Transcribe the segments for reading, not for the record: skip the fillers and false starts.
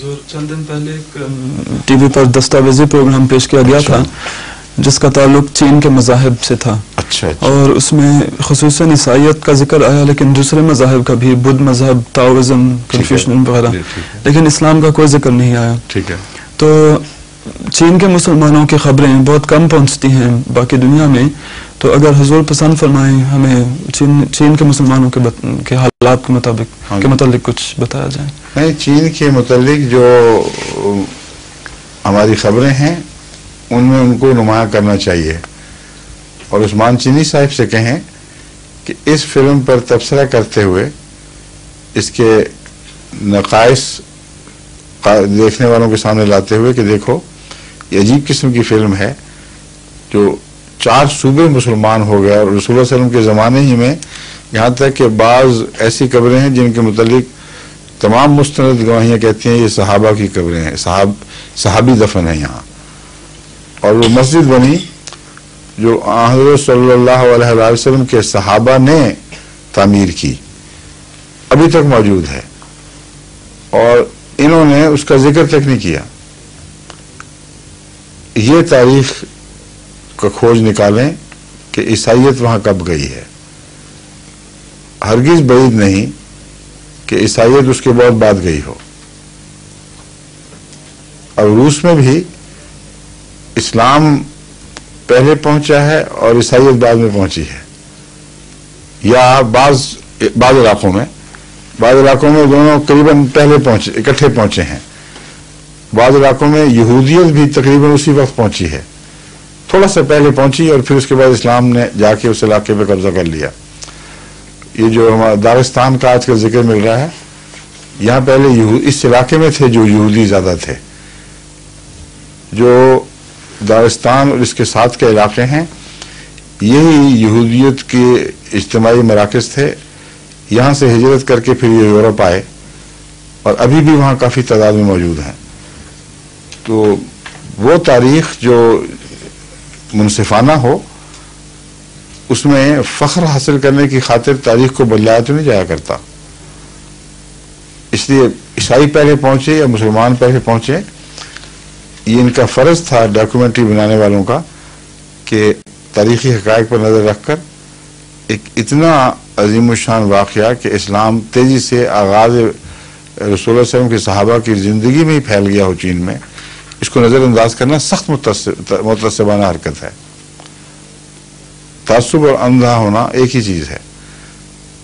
چند دن پہلے ایک ٹی وی پر دستاویزی پروگرام پیش کیا گیا تھا جس کا تعلق چین کے مذاہب سے تھا. اور اس میں خصوصاً عیسائیت کا ذکر آیا، لیکن دوسرے مذاہب کا بھی، بدھ مذہب، تاؤزم، کنفیوشن وغیرہ، لیکن اسلام کا کوئی ذکر نہیں آیا. تو چین کے مسلمانوں کی خبریں بہت کم پہنچتی ہیں باقی دنیا میں، تو اگر حضور پسند فرمائیں ہمیں چین کے مسلمانوں کے حالات کے متعلق کچھ بتایا جائے. نہیں، چین کے متعلق جو ہماری خبریں ہیں ان میں ان کو نمایاں کرنا چاہیے، اور عثمان چینی صاحب سے کہیں کہ اس فلم پر تبصرہ کرتے ہوئے اس کے نقائص دیکھنے والوں کے سامنے لاتے ہوئے کہ دیکھو یہ عجیب قسم کی فلم ہے جو 4 صوبے مسلمان ہو گیا، اور رسول اللہ علیہ وسلم کے زمانے ہی میں یہاں تک کہ بعض ایسی قبریں ہیں جن کے متعلق تمام مستند گواہیاں کہتی ہیں یہ صحابہ کی قبریں ہیں، صحابی دفن ہیں یہاں. اور وہ مسجد بنی جو حضرت صلی اللہ علیہ وسلم کے صحابہ نے تعمیر کی، ابھی تک موجود ہے، اور انہوں نے اس کا ذکر تک نہیں کیا. یہ تاریخ کا کھوج نکالیں کہ عیسائیت وہاں کب گئی ہے. ہرگز بعید نہیں کہ عیسائیت اس کے بہت بعد گئی ہو. اور روس میں بھی اسلام پہلے پہنچا ہے اور عیسائیت بعد میں پہنچی ہے، یا بعض علاقوں میں دونوں قریباً پہلے اکٹھے پہنچے ہیں. بعض علاقوں میں یہودیت بھی تقریباً اسی وقت پہنچی ہے، تھوڑا سا پہلے پہنچی، اور پھر اس کے بعد اسلام نے جا کے اس علاقے پہ قبضہ کر لیا. یہ جو ہمارا داغستان کا آج کا ذکر مل رہا ہے، یہاں پہلے اس علاقے میں تھے جو یہودی زیادہ تھے. جو داغستان اور اس کے ساتھ کے علاقے ہیں یہی یہودیت کے اجتماعی مراکز تھے. یہاں سے ہجرت کر کے پھر یہ یورپ آئے، اور ابھی بھی وہاں کافی تعداد میں موجود ہیں. تو وہ تاریخ جو منصفانہ ہو، اس میں فخر حاصل کرنے کی خاطر تاریخ کو بدلایا تو نہیں جایا کرتا. اس لیے عیسائی پہلے پہنچے یا مسلمان پہلے پہنچے، یہ ان کا فرض تھا ڈاکیومنٹری بنانے والوں کا کہ تاریخی حقائق پر نظر رکھ کر ایک اتنا عظیم الشان واقعہ کہ اسلام تیزی سے آغاز رسول اللہ صلی اللہ علیہ وسلم کے صحابہ کی زندگی میں ہی پھیل گیا ہو چین میں، اس کو نظر انداز کرنا سخت متعصبانہ حرکت ہے. تعصب اور اندھا ہونا ایک ہی چیز ہے.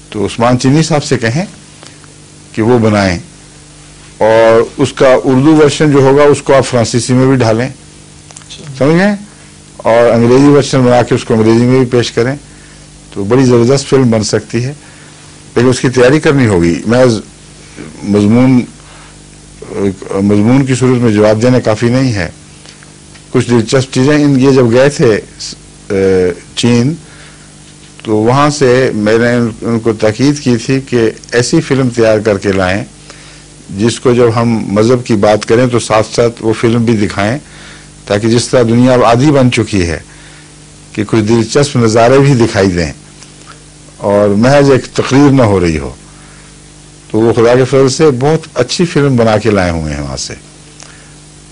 تو عثمان چینی صاحب سے کہیں کہ وہ بنائیں، اور اس کا اردو ورژن جو ہوگا اس کو آپ فرانسیسی میں بھی ڈھالیں، سمجھیں، اور انگریزی ورژن بنا کے اس کو انگریزی میں بھی پیش کریں، تو بڑی زبردست فلم بن سکتی ہے. لیکن اس کی تیاری کرنی ہوگی. محض مضمون کی صورت میں جواب دینا کافی نہیں ہے. کچھ دلچسپ چیزیں یہ جب گئے تھے چین تو وہاں سے میں نے ان کو تاکید کی تھی کہ ایسی فلم تیار کر کے لائیں جس کو جب ہم مذہب کی بات کریں تو ساتھ ساتھ وہ فلم بھی دکھائیں، تاکہ جس طرح دنیا اب عادی بن چکی ہے کہ کچھ دلچسپ نظارے بھی دکھائی دیں اور محض ایک تقریر نہ ہو رہی ہو. تو وہ خدا کے فضل سے بہت اچھی فلم بنا کے لائے ہوئے ہیں وہاں سے.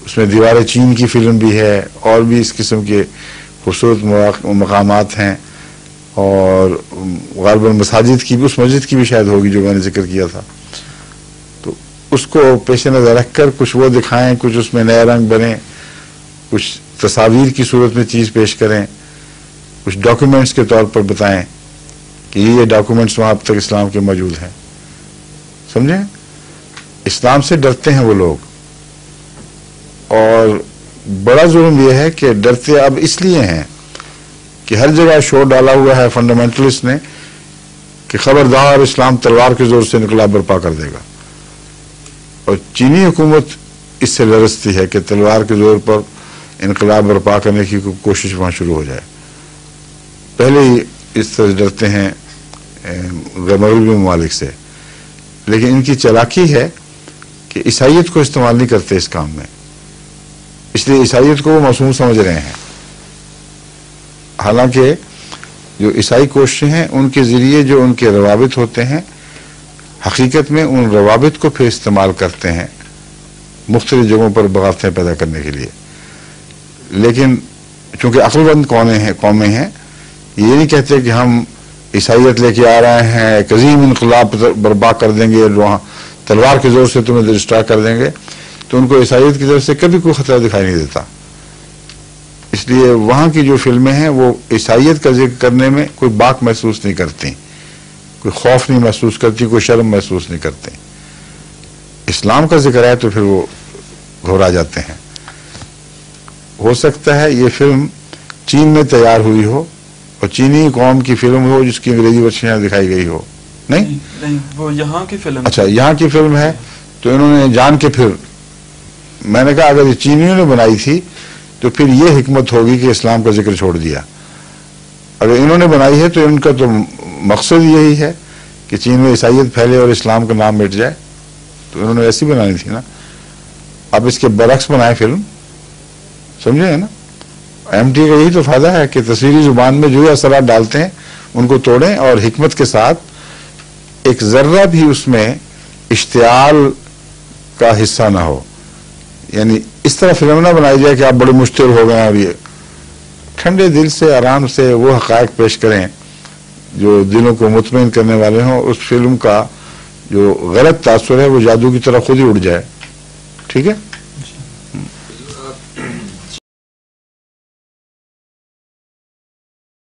اس میں دیوار چین کی فلم بھی ہے، اور بھی اس قسم کے خوبصورت مقامات ہیں، اور غالباً مساجد کی بھی، اس مسجد کی بھی شاید ہوگی جو میں نے ذکر کیا تھا. تو اس کو پیش نظر رکھ کر کچھ وہ دکھائیں، کچھ اس میں نئے رنگ بنے، کچھ تصاویر کی صورت میں چیز پیش کریں، کچھ ڈاکیومنٹس کے طور پر بتائیں کہ یہ ڈاکیومنٹس وہاں اب تک اسلام کے موجود ہیں. سمجھیں، اسلام سے ڈرتے ہیں وہ لوگ، اور بڑا ظلم یہ ہے کہ ڈرتے اب اس لیے ہیں کہ ہر جگہ شور ڈالا ہوا ہے فنڈامنٹلسٹ نے کہ خبردار اسلام تلوار کے زور سے انقلاب برپا کر دے گا. اور چینی حکومت اس سے لرزتی ہے کہ تلوار کے زور پر انقلاب برپا کرنے کی کوشش وہاں شروع ہو جائے. پہلے ہی اس طرح ڈرتے ہیں مغربی ممالک سے. لیکن ان کی چالاکی ہے کہ عیسائیت کو استعمال نہیں کرتے اس کام میں، اس لیے عیسائیت کو وہ معصوم سمجھ رہے ہیں. حالانکہ جو عیسائی کوششیں ہیں ان کے ذریعے جو ان کے روابط ہوتے ہیں، حقیقت میں ان روابط کو پھر استعمال کرتے ہیں مختلف جگہوں پر بغاوتیں پیدا کرنے کے لیے. لیکن چونکہ عقلمند قومیں ہیں، یہ نہیں کہتے کہ ہم عیسائیت لے کے آ رہے ہیں، ایک عظیم انقلاب برپا کر دیں گے، تلوار کے زور سے تمہیں ڈسٹرائے کر دیں گے. تو ان کو عیسائیت کی طرف سے کبھی کوئی خطرہ دکھائی نہیں دیتا. اس لیے وہاں کی جو فلمیں ہیں وہ عیسائیت کا ذکر کرنے میں کوئی باک محسوس نہیں کرتی، کوئی خوف نہیں محسوس کرتی، کوئی شرم محسوس نہیں کرتے. اسلام کا ذکر ہے تو پھر وہ گھبرا جاتے ہیں. ہو سکتا ہے یہ فلم چین میں تیار ہوئی ہو اور چینی قوم کی فلم ہو جس کی انگریزی ورشن دکھائی گئی ہو. نہیں، وہ یہاں کی فلم. اچھا، یہاں کی فلم ہے تو انہوں نے جان کے پھر میں نے کہا اگر یہ چینیوں نے بنائی تھی تو پھر یہ حکمت ہوگی کہ اسلام کا ذکر چھوڑ دیا. اگر انہوں نے بنائی ہے تو ان کا تو مقصد یہی ہے کہ چین میں عیسائیت پھیلے اور اسلام کا نام مٹ جائے، تو انہوں نے ایسی بنانی تھی نا. اب اس کے برعکس بنائے فلم، سمجھے نا. ایم ٹی کا یہی تو فائدہ ہے کہ تصویری زبان میں جو اثرات ڈالتے ہیں ان کو توڑیں اور حکمت کے ساتھ ایک ذرہ بھی اس میں اشتعال کا حصہ نہ ہو. یعنی اس طرح فلم نہ بنائی جائے کہ آپ بڑے مشتعل ہو گئے ہیں. اب یہ ٹھنڈے دل سے آرام سے وہ حقائق پیش کریں جو دلوں کو مطمئن کرنے والے ہوں. اس فلم کا جو غلط تاثر ہے وہ جادو کی طرح خود ہی اڑ جائے. ٹھیک ہے.